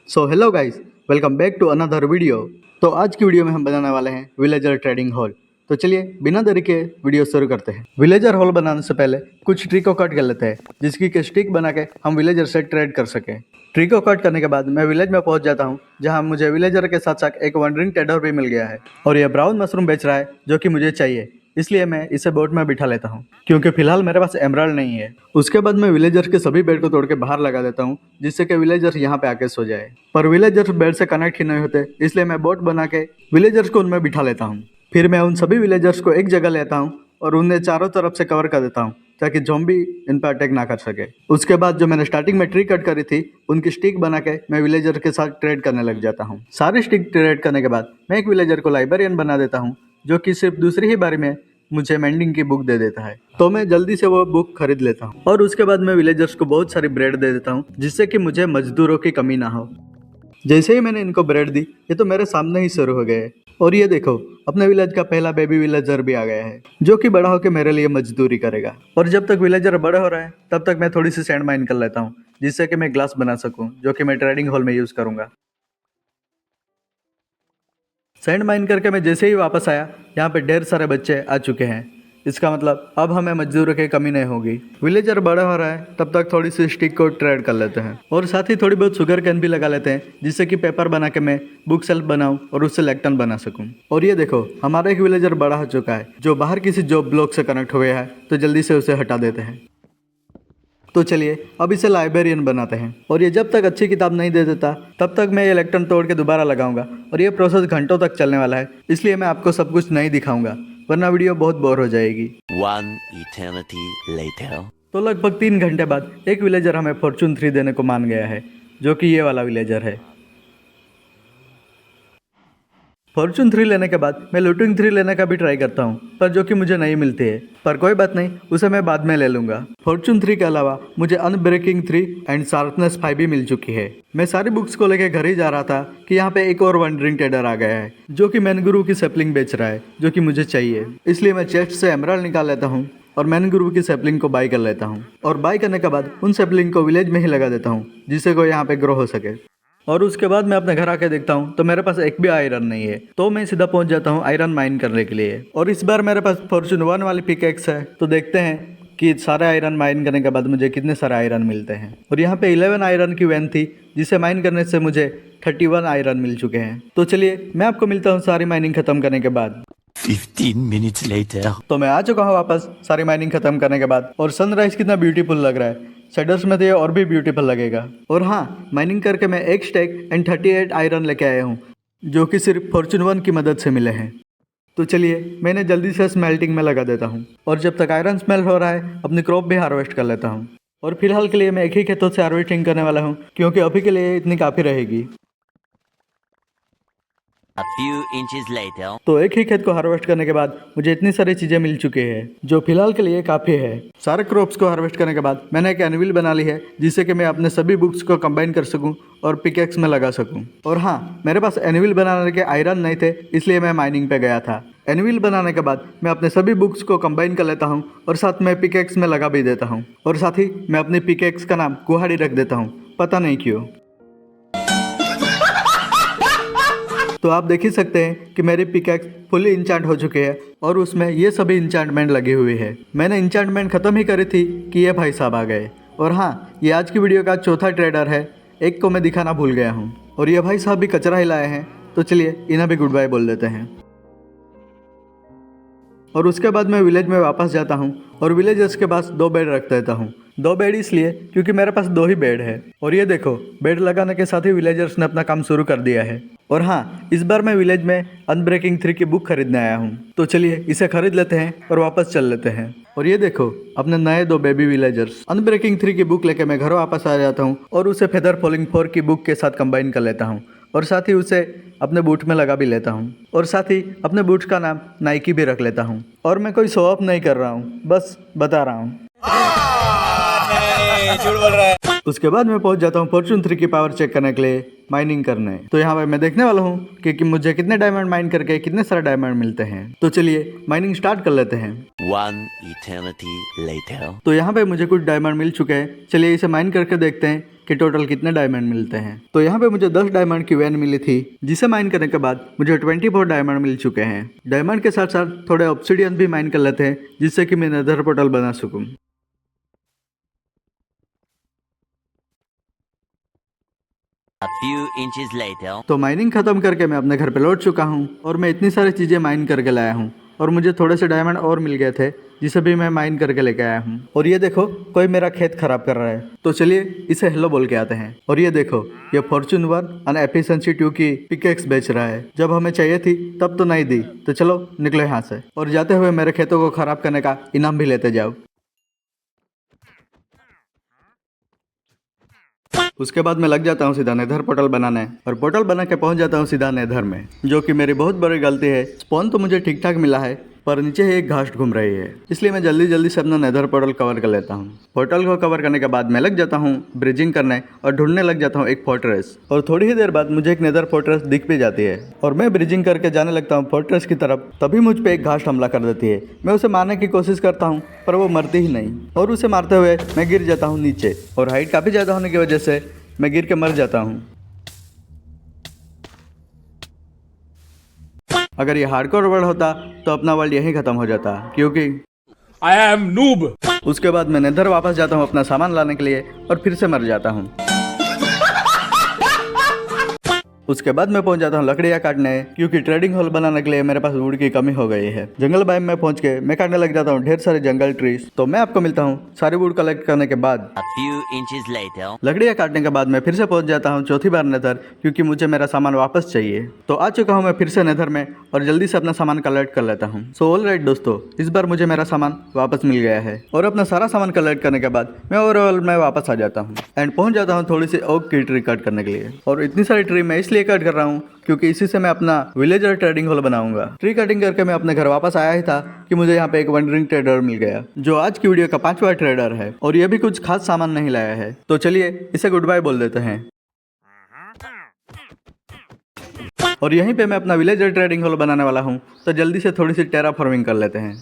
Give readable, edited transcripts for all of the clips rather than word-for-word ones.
So hello guys, welcome back to another video. तो आज की वीडियो में हम बनाने वाले हैं विलेजर ट्रेडिंग हॉल। तो चलिए बिना देरी के वीडियो शुरू करते हैं। विलेजर हॉल बनाने से पहले कुछ ट्री को कट कर लेते हैं, जिसकी के स्टिक बना के हम विलेजर से ट्रेड कर सकें। ट्री को कट करने के बाद मैं विलेज में पहुंच जाता हूं, जहां मुझे विलेजर के साथ साथ एक वंडरिंग ट्रेडर भी मिल गया है और यह ब्राउन मशरूम बेच रहा है जो कि मुझे चाहिए, इसलिए मैं इसे बोट में बिठा लेता हूँ क्योंकि फिलहाल मेरे पास एमराल्ड नहीं है। उसके बाद मैं विलेजर के सभी बेड को तोड़ के बाहर लगा देता हूँ, जिससे कि विलेजर यहाँ पे आके सो जाए। पर विलेजर्स बेड से कनेक्ट ही नहीं होते, इसलिए मैं बोट बना के विलेजर्स को उनमें बिठा लेता हूँ। फिर मैं उन सभी विलेजर्स को एक जगह लेता हूँ और उन्हें चारों तरफ से कवर कर देता हूँ ताकि ज़ॉम्बी इन पर अटैक ना कर सके। उसके बाद जो मैंने स्टार्टिंग में ट्री कट करी थी, उनकी स्टिक बना के मैं विलेजर के साथ ट्रेड करने लग जाता हूँ। सारी स्टिक ट्रेड करने के बाद मैं एक विलेजर को लाइब्रेरियन बना देता हूँ, जो कि सिर्फ दूसरी ही बारी में मुझे मेंडिंग की बुक दे देता है। तो मैं जल्दी से वो बुक खरीद लेता हूँ और उसके बाद मैं विलेजर्स को बहुत सारी ब्रेड दे देता हूँ, जिससे कि मुझे मजदूरों की कमी ना हो। जैसे ही मैंने इनको ब्रेड दी, ये तो मेरे सामने ही शुरू हो गए। और ये देखो, अपने विलेज का पहला बेबी विलेजर भी आ गया है, जो कि बड़ा होकर मेरे लिए मजदूरी करेगा। और जब तक विलेजर बड़ा हो रहा है, तब तक मैं थोड़ी सी सैंड माइन कर लेता हूँ, जिससे कि मैं ग्लास बना सकूँ, जो कि मैं ट्रेडिंग हॉल में यूज़ करूँगा। सैंड माइन करके मैं जैसे ही वापस आया, यहाँ पे ढेर सारे बच्चे आ चुके हैं। इसका मतलब अब हमें मजदूरों की कमी नहीं होगी। विलेजर बड़ा हो रहा है, तब तक थोड़ी सी स्टिक को ट्रेड कर लेते हैं और साथ ही थोड़ी बहुत शुगर कैन भी लगा लेते हैं, जिससे कि पेपर बना के मैं बुक सेल्फ बनाऊं और उससे लेक्टन बना सकूं। और ये देखो, हमारा एक विलेजर बड़ा हो चुका है, जो बाहर किसी जॉब ब्लॉक से कनेक्ट हो गया है, तो जल्दी से उसे हटा देते हैं। तो चलिए अब इसे लाइब्रेरियन बनाते हैं और ये जब तक अच्छी किताब नहीं दे देता, तब तक मैं ये इलेक्ट्रॉन तोड़ के दोबारा लगाऊंगा और ये प्रोसेस घंटों तक चलने वाला है, इसलिए मैं आपको सब कुछ नहीं दिखाऊंगा, वरना वीडियो बहुत बोर हो जाएगी। One eternity later. तो लगभग 3 घंटे बाद एक विलेजर हमें फॉर्चून 3 देने को मान गया है, जो कि ये वाला विलेजर है। फॉर्चून 3 लेने के बाद मैं लूटिंग 3 लेने का भी ट्राई करता हूँ, पर जो कि मुझे नहीं मिलती है। पर कोई बात नहीं, उसे मैं बाद में ले लूँगा। फॉर्चून 3 के अलावा मुझे अनब्रेकिंग 3 एंड शार्पनेस 5 भी मिल चुकी है। मैं सारी बुक्स को लेकर घर ही जा रहा था कि यहाँ पे एक और वंडरिंग ट्रेडर आ गया है, जो कि मैनग्रूव की सैपलिंग बेच रहा है, जो कि मुझे चाहिए। इसलिए मैं चेस्ट से एमराल्ड निकाल लेता हूँ और मैनग्रूव की सैपलिंग को बाई कर लेता हूँ और बाई करने के बाद उन सैपलिंग को विलेज में ही लगा देता हूँ, जिससे कोई यहाँ पे ग्रो हो सके। और उसके बाद मैं अपने घर आके देखता हूँ तो मेरे पास एक भी आयरन नहीं है, तो मैं सीधा पहुंच जाता हूँ आयरन माइन करने के लिए। और इस बार मेरे पास फॉर्चून 1 वाली पिकैक्स है, तो देखते हैं कि सारे आयरन माइन करने के बाद मुझे कितने सारे आयरन मिलते हैं। और यहाँ पे 11 आयरन की वैन थी, जिसे माइन करने से मुझे 31 आयरन मिल चुके हैं। तो चलिए मैं आपको मिलता हूँ सारी माइनिंग खत्म करने के बाद। 15 minutes later. तो मैं आ चुका हूँ वापस सारी माइनिंग खत्म करने के बाद, और सनराइज कितना ब्यूटीफुल लग रहा है। शेडर्स में तो ये और भी ब्यूटीफुल लगेगा। और हाँ, माइनिंग करके मैं एक स्टैक एंड 38 आयरन लेके आया हूँ, जो कि सिर्फ फॉर्चून 1 की मदद से मिले हैं। तो चलिए मैंने जल्दी से स्मेल्टिंग में लगा देता हूँ, और जब तक आयरन स्मेल्ट हो रहा है अपनी क्रॉप भी हार्वेस्ट कर लेता हूँ। और फिलहाल के लिए मैं एक ही खेतों से हार्वेस्टिंग करने वाला हूँ, क्योंकि अभी के लिए इतनी काफ़ी रहेगी। A few inches later. तो एक ही खेत को हार्वेस्ट करने के बाद मुझे इतनी सारी चीज़ें मिल चुकी है, जो फिलहाल के लिए काफ़ी है। सारे क्रॉप्स को हार्वेस्ट करने के बाद मैंने एक एनविल बना ली है, जिससे कि मैं अपने सभी बुक्स को कंबाइन कर सकूं और पिकेक्स में लगा सकूं। और हाँ, मेरे पास एनविल बनाने के आयरन नहीं थे, इसलिए मैं माइनिंग पे गया था। एनविल बनाने के बाद मैं अपने सभी बुक्स को कंबाइन कर लेता हूँ और साथ में पिकेक्स में लगा भी देता हूँ। और साथ ही मैं अपनी पिकेक्स का नाम कुहाड़ी रख देता हूँ, पता नहीं क्यों। तो आप देख ही सकते हैं कि मेरी पिकैक्स फुली इंचांट हो चुकी है और उसमें ये सभी इंचांटमेंट लगी हुई है। मैंने इंचांटमेंट खत्म ही करी थी कि ये भाई साहब आ गए। और हाँ, ये आज की वीडियो का चौथा ट्रेडर है, एक को मैं दिखाना भूल गया हूँ। और ये भाई साहब भी कचरा ही लाए हैं, तो चलिए इन्हें भी गुड बाय बोल देते हैं। और उसके बाद मैं विलेज में वापस जाता हूँ और विलेजर्स के पास 2 बेड रख देता हूँ। 2 बेड इसलिए क्योंकि मेरे पास 2 ही बेड है। और ये देखो, बेड लगाने के साथ ही विलेजर्स ने अपना काम शुरू कर दिया है। और हाँ, इस बार मैं विलेज में अनब्रेकिंग 3 की बुक खरीदने आया हूँ, तो चलिए इसे खरीद लेते हैं और वापस चल लेते हैं। और ये देखो, अपने नए 2 बेबी विलेजर्स। अनब्रेकिंग 3 की बुक लेके मैं घर वापस आ जाता हूँ और उसे फेदर फॉलिंग 4 की बुक के साथ कंबाइन कर लेता हूँ और साथ ही उसे अपने बूट में लगा भी लेता हूँ। और साथ ही अपने बूट का नाम नाइकी भी रख लेता हूँ। और मैं कोई शो ऑफ नहीं कर रहा हूँ, बस बता रहा हूँ। झूठ बोल रहा है। उसके बाद मैं पहुंच जाता हूँ फॉर्चून 3 की पावर चेक करने के लिए, माइनिंग करने। तो यहाँ पे मैं देखने वाला हूँ कि मुझे कितने डायमंड माइन करके कितने सारे डायमंड मिलते हैं। तो चलिए माइनिंग स्टार्ट कर लेते हैं। One eternity later. तो यहाँ पे मुझे कुछ डायमंड मिल चुके हैं, चलिए इसे माइन करके देखते हैं कि टोटल कितने डायमंड मिलते हैं। तो यहाँ पे मुझे 10 डायमंड की वैन मिली थी, जिसे माइन करने के बाद मुझे 24 डायमंड मिल चुके हैं। डायमंड के साथ साथ थोड़े ऑब्सिडियन भी माइन कर लेते हैं, जिससे कि मैं नेदर पोर्टल बना सकूं। A few inches later. तो माइनिंग खत्म करके मैं अपने घर पे लौट चुका हूँ और मैं इतनी सारी चीज़ें माइन करके लाया हूँ और मुझे थोड़े से डायमंड और मिल गए थे, जिसे भी मैं माइन करके लेके आया हूँ। और ये देखो, कोई मेरा खेत खराब कर रहा है, तो चलिए इसे हेलो बोल के आते हैं। और ये देखो, ये फॉर्चून 1 और एफिशिएंसी 2 की पिकेक्स बेच रहा है। जब हमें चाहिए थी तब तो नहीं दी, तो चलो निकलो यहाँ से और जाते हुए मेरे खेतों को खराब करने का इनाम भी लेते जाओ। उसके बाद मैं लग जाता हूँ सीधा नेदर पोर्टल बनाने और पोर्टल बना के पहुँच जाता हूँ सीधा नेदर में, जो कि मेरी बहुत बड़ी गलती है। स्पॉन तो मुझे ठीक ठाक मिला है, पर नीचे ही एक घास घूम रही है, इसलिए मैं जल्दी जल्दी से अपना नेदर पोर्टल कवर कर लेता हूँ। पोर्टल को कवर करने के बाद मैं लग जाता हूँ ब्रिजिंग करने और ढूंढने लग जाता हूँ एक फोर्ट्रेस। और थोड़ी ही देर बाद मुझे एक नेदर फोर्ट्रेस दिख भी जाती है और मैं ब्रिजिंग करके जाने लगता हूँ फोर्ट्रेस की तरफ। तभी मुझ पे एक घास हमला कर देती है। मैं उसे मारने की कोशिश करता हूँ, पर वो मरती ही नहीं और उसे मारते हुए मैं गिर जाता हूँ नीचे और हाइट काफ़ी ज़्यादा होने की वजह से मैं गिर के मर जाता हूँ। अगर ये हार्डकोर वर्ल्ड होता तो अपना वर्ल्ड यहीं खत्म हो जाता, क्योंकि I am noob. उसके बाद मैं नेदर वापस जाता हूँ अपना सामान लाने के लिए और फिर से मर जाता हूँ। उसके बाद मैं पहुंच जाता हूँ लकड़ियाँ काटने, क्योंकि ट्रेडिंग हॉल बनाने के लिए मेरे पास वुड की कमी हो गई है। जंगल बाइम में पहुंच के मैं काटने लग जाता हूँ ढेर सारे जंगल ट्रीज। तो मैं आपको मिलता हूँ सारे वुड कलेक्ट करने के बाद। A few inches later. लकड़ियाँ काटने के बाद मैं फिर से पहुंच जाता हूँ चौथी बार नेदर, क्योंकि मुझे मेरा सामान वापस चाहिए। तो आ चुका हूँ मैं फिर से नेदर में और जल्दी से अपना सामान कलेक्ट कर लेता हूँ। सो ऑलराइट दोस्तों, इस बार मुझे मेरा सामान वापस मिल गया है और अपना सारा सामान कलेक्ट करने के बाद मैं ओवरऑल में वापस आ जाता हूँ एंड पहुंच जाता हूँ थोड़ी सी ओक की ट्री कट करने के लिए। और इतनी सारी ट्री मैं इसलिए कट कर रहा हूँ क्योंकि इसी से मैं अपना विलेजर ट्रेडिंग हॉल बनाऊंगा। ट्री कटिंग करके मैं अपने घर वापस आया ही था कि मुझे यहाँ पे एक वंडरिंग ट्रेडर मिल गया, जो आज की वीडियो का 5वां ट्रेडर है और ये भी कुछ खास सामान नहीं लाया है। तो चलिए इसे गुड बाय बोल देते हैं। और यहीं पे मैं अपना विलेजर ट्रेडिंग हॉल बनाने वाला हूँ, तो जल्दी से थोड़ी सी टेराफॉर्मिंग कर लेते हैं।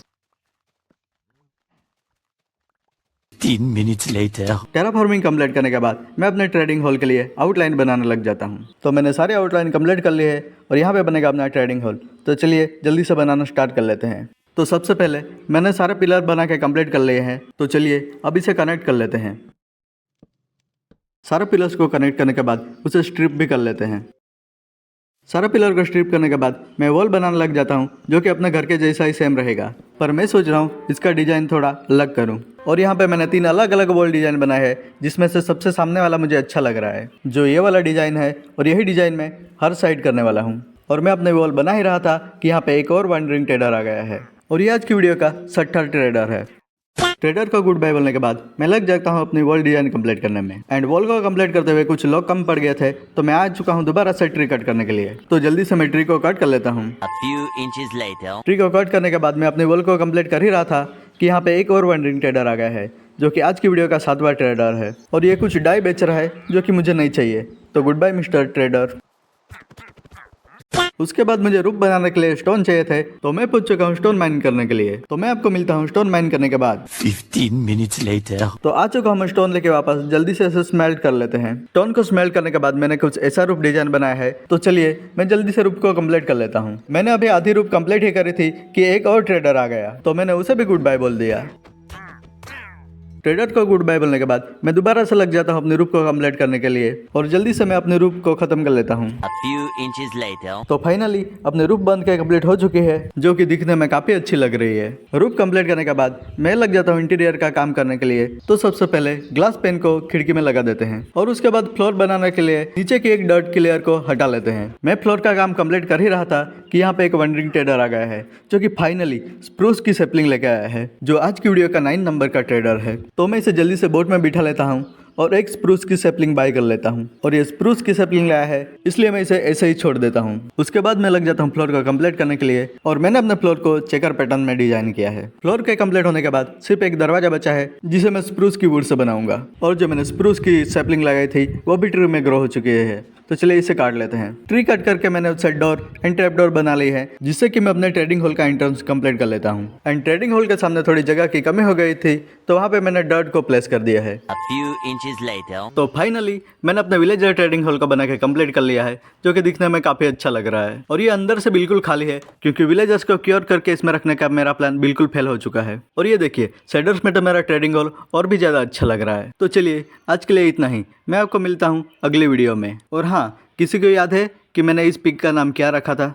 15 minutes later. टेराफॉर्मिंग कंप्लीट करने के बाद मैं अपने ट्रेडिंग हॉल के लिए आउटलाइन बनाने लग जाता हूँ। तो मैंने सारे आउटलाइन कंप्लीट कर लिए है और यहाँ पे बनेगा अपना ट्रेडिंग हॉल। तो चलिए जल्दी से बनाना स्टार्ट कर लेते हैं। तो सबसे पहले मैंने सारे पिलर बना के कंप्लीट कर लिए हैं। तो चलिए अब इसे कनेक्ट कर लेते हैं। सारे पिलर्स को कनेक्ट करने के बाद उसे स्ट्रिप भी कर लेते हैं। सारा पिलर को स्ट्रिप करने के बाद मैं वॉल बनाने लग जाता हूँ, जो कि अपने घर के जैसा ही सेम रहेगा, पर मैं सोच रहा हूँ इसका डिज़ाइन थोड़ा अलग करूँ। और यहाँ पे मैंने 3 अलग अलग वॉल डिज़ाइन बनाए हैं, जिसमें से सबसे सामने वाला मुझे अच्छा लग रहा है, जो ये वाला डिज़ाइन है। और यही डिज़ाइन मैं हर साइड करने वाला हूँ। और मैं अपने वॉल बना ही रहा था कि यहाँ पे एक और वंडरिंग ट्रेडर आ गया है और ये आज की वीडियो का 6ठा ट्रेडर है। ट्रेडर को गुड बाय बोलने के बाद मैं लग जाता हूँ अपनी वॉल डिजाइन कंप्लीट करने में। एंड वॉल को कंप्लीट करते हुए कुछ लोग कम पड़ गए थे, तो मैं आ चुका हूँ दोबारा से ट्री कट करने के लिए। तो जल्दी से मैं ट्री को कट कर लेता हूँ। A few inches later. Tree को कट करने के बाद मैं अपनी वॉल को कंप्लीट कर ही रहा था कि यहाँ पे एक और वंडरिंग ट्रेडर आ गया है, जो कि आज की वीडियो का 7वां ट्रेडर है। और ये कुछ डाई बेच रहा है जो कि मुझे नहीं चाहिए। तो गुड बाय मिस्टर ट्रेडर। उसके बाद मुझे रूफ बनाने के लिए स्टोन चाहिए थे, तो मैं पहुंच चुका हूँ स्टोन माइन करने के लिए। तो मैं आपको मिलता हूँ स्टोन माइन करने के बाद। 15 minutes later. तो आ चुका हूँ स्टोन लेके वापस। जल्दी से इसे स्मेल्ट कर लेते हैं। स्टोन को स्मेल्ट करने के बाद मैंने कुछ ऐसा रूफ डिजाइन बनाया है। तो चलिए मैं जल्दी से रूफ को कंप्लीट कर लेता हूँ। मैंने अभी आधी रूफ कंप्लीट ही करी थी कि एक और ट्रेडर आ गया, तो मैंने उसे भी गुड बाय बोल दिया। ट्रेडर को गुड बाय बोलने के बाद मैं दोबारा से लग जाता हूँ अपने रूफ को कंप्लीट करने के लिए और जल्दी से मैं अपने रूफ को खत्म कर लेता हूँ। A few inches later. तो फाइनली अपने रूफ बन के कंप्लीट हो चुकी है, जो कि दिखने में काफी अच्छी लग रही है। रूफ कंप्लीट करने के बाद मैं लग जाता हूँ इंटीरियर का काम करने के लिए। तो सबसे पहले ग्लास पेन को खिड़की में लगा देते हैं और उसके बाद फ्लोर बनाने के लिए नीचे की एक डर्ट की लेयर को हटा लेते हैं। मैं फ्लोर का काम कंप्लीट कर ही रहा था कि यहाँ पे एक वंडरिंग ट्रेडर आ गया है, जो कि फाइनली स्प्रूस की सैपलिंग लेके आया है, जो आज की वीडियो का 9 नंबर का ट्रेडर है। तो मैं इसे जल्दी से बोट में बिठा लेता हूँ और एक स्प्रूस की सैपलिंग बाय कर लेता हूँ। और ये स्प्रूस की सैपलिंग लाया है, इसलिए मैं इसे ऐसे ही छोड़ देता हूँ। उसके बाद मैं लग जाता हूँ फ्लोर को कंप्लीट करने के लिए और मैंने अपने फ्लोर को चेकर पैटर्न में डिजाइन किया है। फ्लोर के कंप्लीट होने के बाद सिर्फ एक दरवाजा बचा है, जिसे मैं स्प्रूस की वुड से बनाऊंगा। और जो मैंने स्प्रूस की सैपलिंग लगाई थी वो भी ट्री में ग्रो हो चुकी है। तो चलिए इसे काट लेते हैं। ट्री कट करके मैंने उससे डोर एंड ट्रैप डोर बना ली है, जिससे कि मैं अपने ट्रेडिंग हॉल का एंट्रेंस कंप्लीट कर लेता हूँ। एंड ट्रेडिंग हॉल के सामने थोड़ी जगह की कमी हो गई थी, तो वहाँ पे मैंने डर्ट को प्लेस कर दिया है। A few inches inches later. तो फाइनली मैंने अपने विलेजर ट्रेडिंग हॉल को बना के कंप्लीट कर लिया है, जो कि दिखने में काफ़ी अच्छा लग रहा है। और ये अंदर से बिल्कुल खाली है क्योंकि विलेजर्स को क्योर करके इसमें रखने का मेरा प्लान बिल्कुल फेल हो चुका है। और ये देखिए शेडर्स में तो मेरा ट्रेडिंग हॉल और भी ज़्यादा अच्छा लग रहा है। तो चलिए आज के लिए इतना ही, मैं आपको मिलता हूँ अगली वीडियो में। और हाँ, किसी को याद है कि मैंने इस पिग का नाम क्या रखा था?